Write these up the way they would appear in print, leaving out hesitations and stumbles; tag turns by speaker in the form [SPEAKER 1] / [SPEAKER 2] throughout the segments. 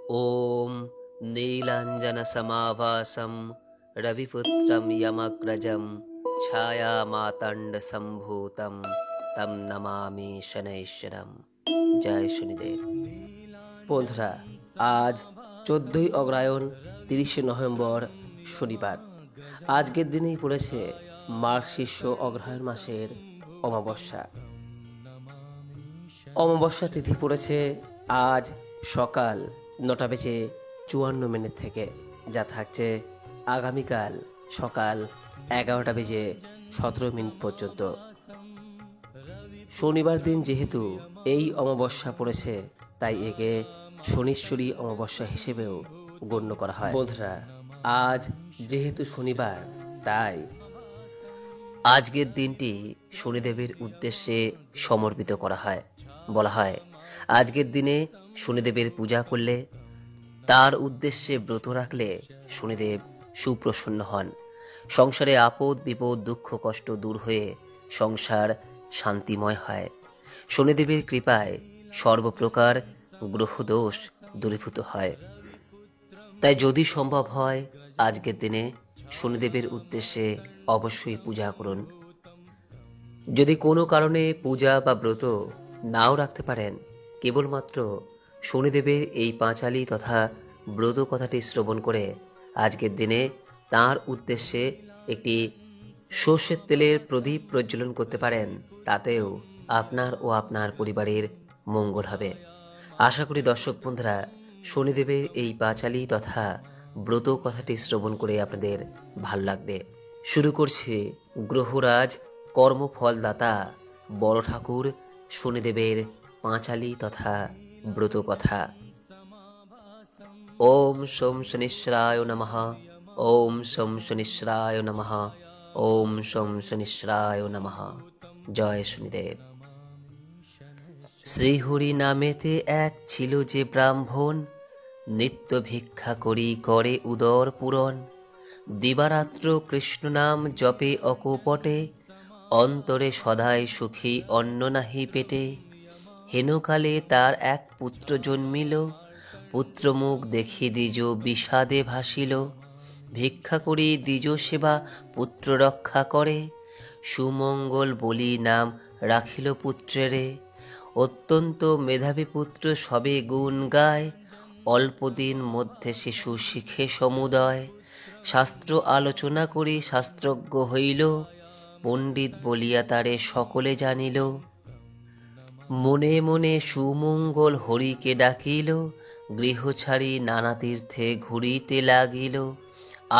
[SPEAKER 1] ॐ नीलाञ्जनसमाभासं रविपुत्रं यमग्रजं छायामातण्डसम्भूतं तं नमामि शनैश्वरं। জয় শনিদেব। বন্ধুরা, আজ 14ই অগ্রহায়ণ 30শে নভেম্বর শনিবার। আজকের দিনেই পড়েছে মার্গশীর্ষ অগ্রহায়ণ মাসের অমাবস্যা। অমাবস্যা তিথি পড়েছে আজ সকাল 9:54 থেকে, যা থাকছে আগামীকাল সকাল 11:17 পর্যন্ত। শনিবার দিন যেহেতু এই অমাবস্যা পড়েছে, তাই একে শনিশ্বরী অমাবস্যা হিসেবেও গণ্য করা হয়। বন্ধুরা, আজ যেহেতু শনিবার, তাই আজকের দিনটি শনিদেবের উদ্দেশ্যে সমর্পিত করা হয়। বলা হয়, আজকের দিনে শনিদেবের পূজা করলে, তার উদ্দেশ্যে ব্রত রাখলে শনিদেব সুপ্রসন্ন হন। সংসারে আপদ বিপদ দুঃখ কষ্ট দূর হয়ে সংসার শান্তিময় হয়। শনিদেবের কৃপায় সর্বপ্রকার গ্রহদোষ দূরীভূত হয়। তাই যদি সম্ভব হয়, আজকের দিনে শনিদেবের উদ্দেশ্যে অবশ্যই পূজা করুন। যদি কোনো কারণে পূজা বা ব্রত নাও রাখতে পারেন, কেবলমাত্র শনিদেবের এই পাঁচালী তথা ব্রত কথাটি শ্রবণ করে আজকের দিনে তাঁর উদ্দেশ্যে একটি সর্ষের তেলের প্রদীপ প্রজ্বলন করতে পারেন, তাতেও আপনার ও আপনার পরিবারের মঙ্গল হবে। আশা করি দর্শক বন্ধুরা, শনিদেবের এই পাঁচালী তথা ব্রত কথাটি শ্রবণ করে আপনাদের ভাল লাগবে। শুরু করছি গ্রহরাজ কর্মফলদাতা বড় ঠাকুর শনিদেবের পাঁচালী তথা ব্রত কথা। ওম সোম শনিশ্চরায় নমঃ। ওম সোম শনিশ্চরায় নমঃ। ওম সোম শনিশ্চরায় নমঃ। জয় শনিদেব। শ্রীহরি নামেতে এক ছিল যে ব্রাহ্মণ, নিত্য ভিক্ষা করি করে উদর পূরণ। দিবারাত্র কৃষ্ণ নাম জপে অকপটে, অন্তরে সদাই সুখী অন্ন নাহি পেটে। হেনকালে তার এক পুত্র জন্মিল, পুত্রমুখ দেখি দ্বিজ বিষাদে ভাসিল। ভিক্ষা করি দ্বিজ সেবা পুত্র রক্ষা করে, সুমঙ্গল বলি নাম রাখিল পুত্রেরে। অত্যন্ত মেধাবী পুত্র সবে গুণ গায়, অল্পদিন মধ্যে শিশু শিখে সমুদয়। শাস্ত্র আলোচনা করি শাস্ত্রজ্ঞ হইল, পণ্ডিত বলিয়া তারে সকলে জানিল। মনে মনে সুমঙ্গল হরিকে ডাকিল, গৃহ ছাড়ি নানা তীর্থে ঘুরিতে লাগিল।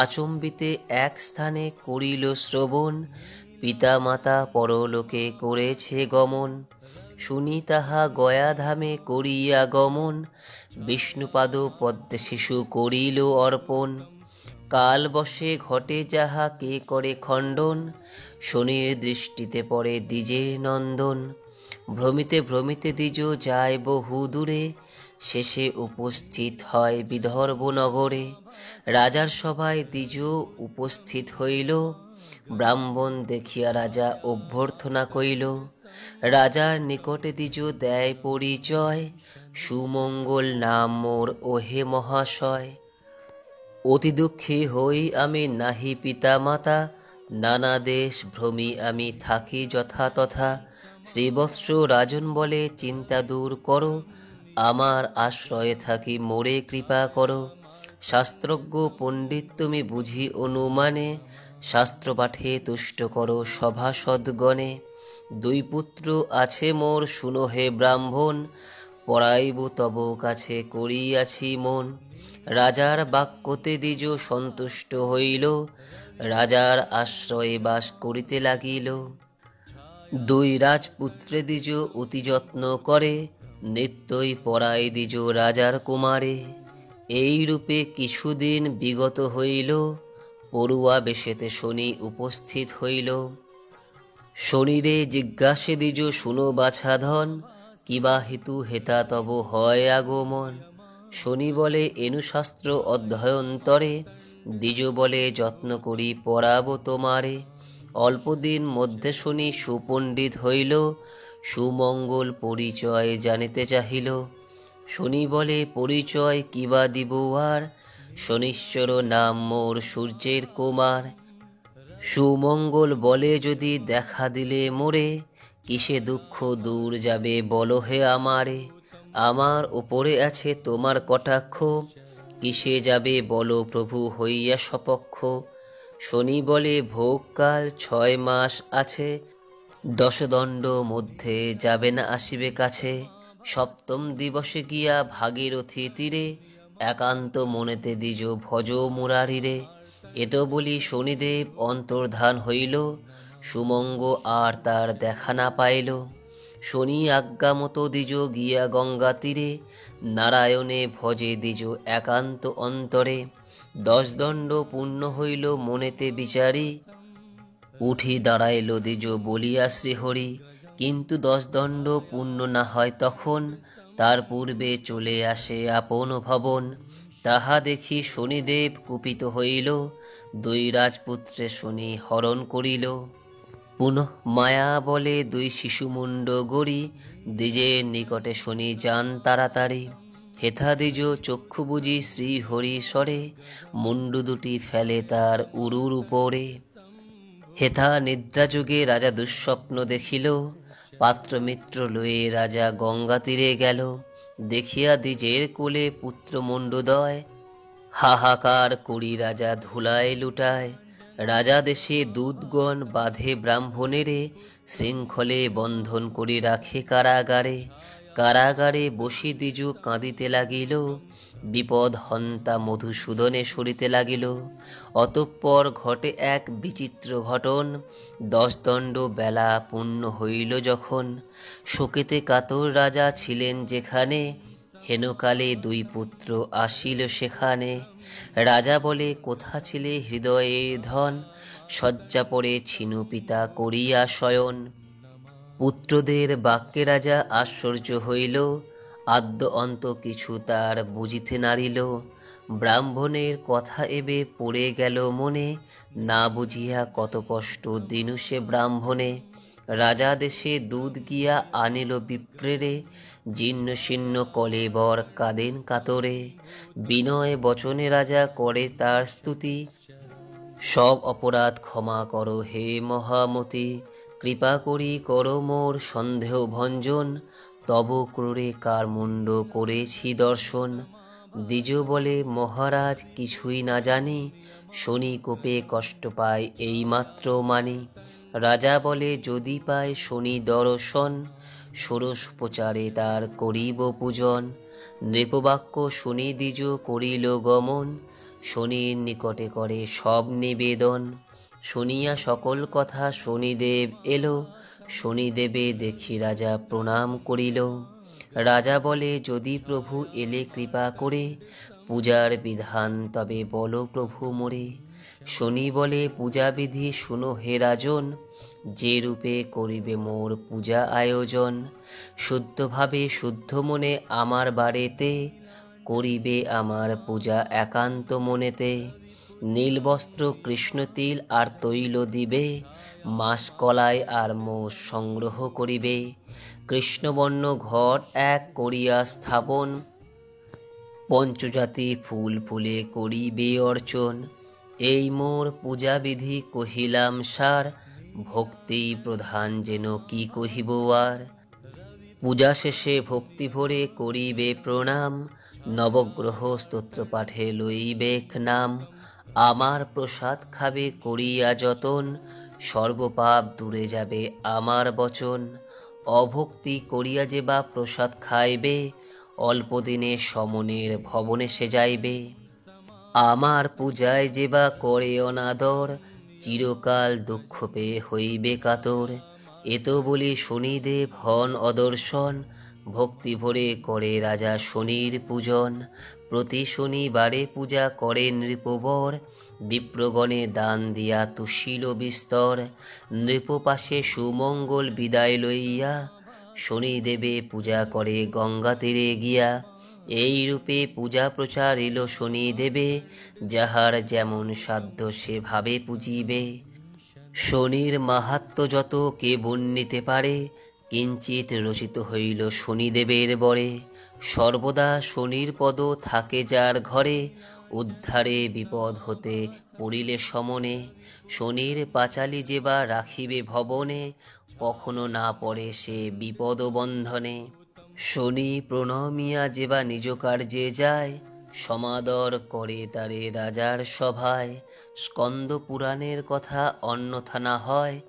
[SPEAKER 1] আচম্বিতে এক স্থানে করিল শ্রবণ, পিতা মাতা পরলোকে করেছে গমন। শুনি তাহা গয়াধামে করিয়া গমন, বিষ্ণুপাদ পদ্মে শিশু করিল অর্পণ। কাল বশে ঘটে যাহা কে করে খণ্ডন, শনির দৃষ্টিতে পড়ে দ্বিজের নন্দন। ভ্রমিতে ভ্রমিতে দ্বিজ যায় বহু দূরে, শেষে উপস্থিত হয় বিদর্ভ নগরে। রাজার সভায় দ্বিজ উপস্থিত হইল, ব্রাহ্মণ দেখিয়া রাজা অভ্যর্থনা কইল। রাজার নিকটে দ্বিজ দেয় পরিচয়, সুমঙ্গল নাম মোর ওহে মহাশয়। অতি দুঃখী হই আমি নাহি পিতা মাতা, নানা দেশ ভ্রমি আমি থাকি যথা তথা। শ্রীবৎস রাজন বলে চিন্তা দূর করো, আমার আশ্রয়ে থাকি মোরে কৃপা করো। শাস্ত্রজ্ঞ পণ্ডিত তুমি বুঝি অনুমানে, শাস্ত্র পাঠে তুষ্ট করো সভাসদগণে। দুই পুত্র আছে মোর শুনো হে ব্রাহ্মণ, পড়াইব তব কাছে করিয়াছি মন। রাজার বাক্যতে দ্বিজ সন্তুষ্ট হইল, রাজার আশ্রয়ে বাস করিতে লাগিল। দুই রাজপুত্রে দ্বিজ অতি যত্ন করে, নিত্যই পড়ায় দ্বিজ রাজার কুমারে। এই রূপে কিছুদিন বিগত হইল, পড়ুয়া বেশেতে শনি উপস্থিত হইল। শনিরে জিজ্ঞাসে দ্বিজ শুনো বাছাধন, কিবা হেতু হেতা তব হয় আগমন। শনি বলে এনুশাস্ত্র অধ্যয়ন্তরে, দ্বিজ বলে যত্ন করি পড়াব তোমারে। অল্পদিন মধ্যে শনি সুপণ্ডিত হইল, সুমঙ্গল পরিচয় জানিতে চাহিল। শনি বলে পরিচয় কিবা দিব আর, শনিশ্বর নাম মোর সূর্যের কুমার। সুমঙ্গল বলে যদি দেখা দিলে মোরে, কিসে দুঃখ দূর যাবে বলো হে আমারে। আমার উপরে আছে তোমার কটাক্ষ, কিসে যাবে বলো প্রভু হইয়া সপক্ষ। শনি বলে ভোগকাল 6 মাস আছে, 10 দণ্ড মধ্যে যাবে না আসিবে কাছে। সপ্তম দিবসে গিয়া ভাগীরথী তীরে, একান্ত মনেতে দ্বিজ ভজ মুরারিরে। এত বলি শনিদেব অন্তর্ধান হইল, সুমঙ্গ আর তার দেখা না পাইল। শনি আজ্ঞা মতো দ্বিজ গিয়া গঙ্গা তীরে, নারায়ণে ভজে দ্বিজ একান্ত অন্তরে। 10 দণ্ড পূর্ণ হইল মনেতে বিচারি, উঠি দাঁড়াইল দ্বিজ বলিয়া শ্রীহরি। কিন্তু 10 দণ্ড পূর্ণ না হয় তখন, তার পূর্বে চলে আসে আপন ভবন। তাহা দেখি শনিদেব কুপিত হইল, 2 রাজপুত্রে শনি হরণ করিল। পুনঃ মায়া বলে 2 শিশুমুণ্ড গড়ি, দ্বিজের নিকটে শনি যান তাড়াতাড়ি। হেথা দ্বিজ চক্ষু বুঝি শ্রীহরি স্বরে, মুন্ডু দুটি ফেলে তার উরুর উপরে। হেথা নিদ্রাযুগে রাজা দুঃস্বপ্ন দেখিল, পাত্রমিত্র লয়ে রাজা গঙ্গা তীরে গেল। দেখিয়া দ্বিজের কোলে পুত্র মুণ্ডুদয়, হাহাকার করি রাজা ধুলায় লুটায়। রাজা দেশে দূতগণ বাঁধে ব্রাহ্মণেরে, শৃঙ্খলে বন্ধন করি রাখে কারাগারে। কারাগারে বসি দ্বিজ কাঁদিতে লাগিল, বিপদ হন্তা মধুসূদনে সরিতে লাগিল। অতঃপর ঘটে এক বিচিত্র ঘটন, 10 দণ্ড বেলা পূর্ণ হইল যখন। শোকেতে কাতর রাজা ছিলেন যেখানে, হেনকালে 2 পুত্র আসিল সেখানে। রাজা বলে কোথা ছিলে হৃদয়ের ধন, শয্যা পড়ে ছিনু পিতা করিয়া শয়ন। পুত্রদের বাক্যে রাজা আশ্চর্য হইল, আদ্য অন্ত কিছু তার বুঝিতে নারিল। ব্রাহ্মণের কথা এবে পড়ে গেল মনে, না বুঝিয়া কত কষ্ট দিনু সে ব্রাহ্মণে। রাজা দেশে দুধ গিয়া আনিল বিপ্রেরে, জীর্ণ শীর্ণ কলেবর কাঁদেন কাতরে। বিনয় বচনে রাজা করে তার স্তুতি, সব অপরাধ ক্ষমা করো হে মহামতি। কৃপা করি করো মোর সন্দেহ ভঞ্জন, তব ক্রোড়ে কার মুণ্ড করেছি দর্শন। দ্বিজ বলে মহারাজ কিছুই না জানি, শনি কোপে কষ্ট পায় এই মাত্র মানি। রাজা বলে যদি পায় শনি দর্শন, ষোড়শ প্রচারে তার করিব পূজন। নৃপবাক্য শুনি দ্বিজ করিল গমন, শনির নিকটে করে সব নিবেদন। শুনিয়া সকল কথা শনিদেব এলো, শনিদেবে দেখি রাজা প্রণাম করিল। রাজা বলে যদি প্রভু এলে কৃপা করে, পূজার বিধান তবে বলো প্রভু মোরে। শনি বলে পূজাবিধি শুনো হে রাজন, যে রূপে করিবে মোর পূজা আয়োজন। শুদ্ধভাবে শুদ্ধ মনে আমার বাড়িতে, করিবে আমার পূজা একান্ত মনেতে। নীল বস্ত্র কৃষ্ণ তিল আর তৈল দিবে, মাস কলায় আর মোষ সংগ্রহ করিবে। কৃষ্ণবর্ণ ঘট এক করিয়া স্থাপন, পঞ্চজাতি ফুল ফুলে করিবে অর্চন। এই মোর পূজাবিধি কহিলাম সার, ভক্তি প্রধান যেন কি কহিব আর। পূজা শেষে ভক্তি ভরে করিবে প্রণাম, নবগ্রহ স্তোত্র পাঠে লইবেক নাম। আমার প্রসাদ খাবে করিয়া যতন, সর্বপাপ দূরে যাবে আমার বচন। অভক্তি করিয়া যে বা প্রসাদ খাইবে, অল্পদিনে সমনের ভবনে সে যাইবে। আমার পূজায় যে বা করে অনাদর, চিরকাল দুঃখ পেয়ে হইবে কাতর। এত বলি শনিদেব হন অদর্শন, ভক্তি ভরে করে রাজা শনির পূজন। প্রতি শনিবারে পূজা করে নৃপবর, বিপ্রগণে দান দিয়া তুষিল বিস্তর। নৃপপাশে সুমঙ্গল বিদায় লইয়া, শনিদেবে পূজা করে গঙ্গা তীরে গিয়া। এই রূপে পূজা প্রচারিল শনিদেবে, যাহার যেমন সাধ্য সে ভাবে পূজিবে। শনির মাহাত্ম্য যত কে বর্ণিতে পারে, কিঞ্চিত রচিত হইল শনিদেবের বরে। সর্বদা শনির পদ থাকে যার ঘরে, উদ্ধারে বিপদ হতে পড়িলে সমনে। শনির পাঁচালি যেবা রাখিবে ভবনে, কখনো না পড়ে সে বিপদ বন্ধনে। শনি প্রণমিয়া যেবা নিজ কার্যে যায়, সমাদর করে তারে রাজার সভায়। স্কন্দ পুরাণের কথা অন্যথা না হয়,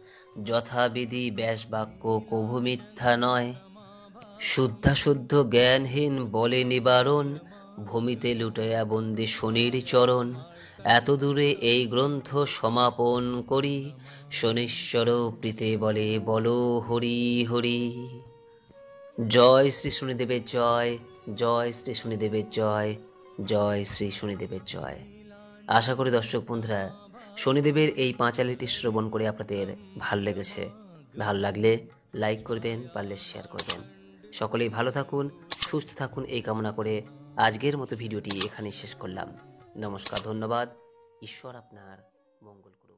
[SPEAKER 1] যথাবিধি ব্যাস বাক্য কভু মিথ্যা নয়। শুদ্ধাশুদ্ধ জ্ঞানহীন বলে নিবারণ, ভূমিতে লুটাইয়া বন্দি শনির চরণ। এত দূরে এই গ্রন্থ সমাপন করি, শনিশ্বর প্রীতে বলে বলো হরি হরি। জয় শ্রী শনিদেবের জয়, জয় শ্রী শনিদেবের জয়, জয় শ্রী শনিদেবের জয়। আশা করি দর্শক বন্ধুরা শনিদেবের এই পাঁচালিটি শ্রবণ করে আপনাদের ভালো লেগেছে। ভালো লাগলে লাইক করবেন, পারলে শেয়ার করবেন। সকলেই ভালো থাকুন, সুস্থ থাকুন এই কামনা করে আজকের মতো ভিডিওটি এখানেই শেষ করলাম। নমস্কার, ধন্যবাদ। ঈশ্বর আপনার মঙ্গল করুন।